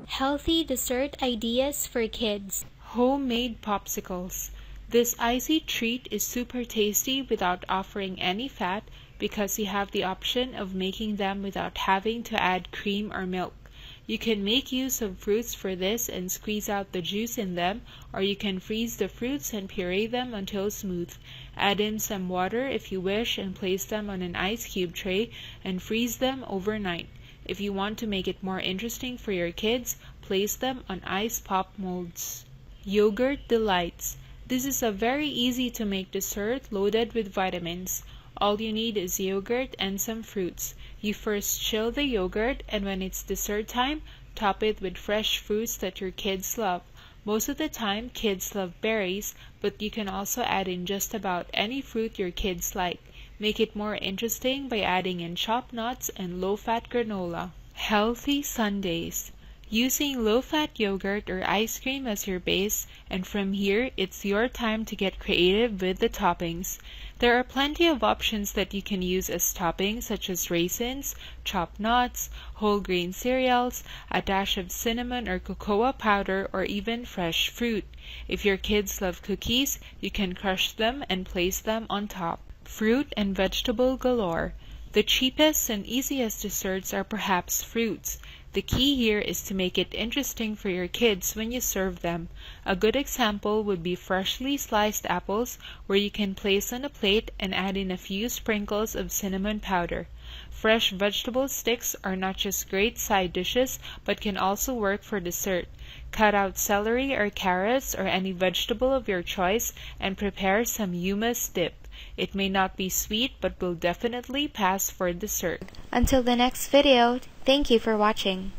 Healthy dessert ideas for kids. Homemade popsicles. This icy treat is super tasty without offering any fat because you have the option of making them without having to add cream or milk. You can make use of fruits for this and squeeze out the juice in them, or you can freeze the fruits and puree them until smooth. Add in some water if you wish and place them on an ice cube tray and freeze them overnight. If you want to make it more interesting for your kids, place them on ice pop molds. Yogurt Delights. This is a very easy to make dessert loaded with vitamins. All you need is yogurt and some fruits. You first chill the yogurt, and when it's dessert time, top it with fresh fruits that your kids love. Most of the time, kids love berries, but you can also add in just about any fruit your kids like. Make it more interesting by adding in chopped nuts and low-fat granola. Healthy Sundaes. Using low-fat yogurt or ice cream as your base, and from here, it's your time to get creative with the toppings. There are plenty of options that you can use as toppings, such as raisins, chopped nuts, whole grain cereals, a dash of cinnamon or cocoa powder, or even fresh fruit. If your kids love cookies, you can crush them and place them on top. Fruit and vegetable galore. The cheapest and easiest desserts are perhaps fruits. The key here is to make it interesting for your kids when you serve them. A good example would be freshly sliced apples, where you can place on a plate and add in a few sprinkles of cinnamon powder. Fresh vegetable sticks are not just great side dishes, but can also work for dessert. Cut out celery or carrots or any vegetable of your choice and prepare some hummus dip. It may not be sweet, but will definitely pass for dessert. Until the next video, thank you for watching.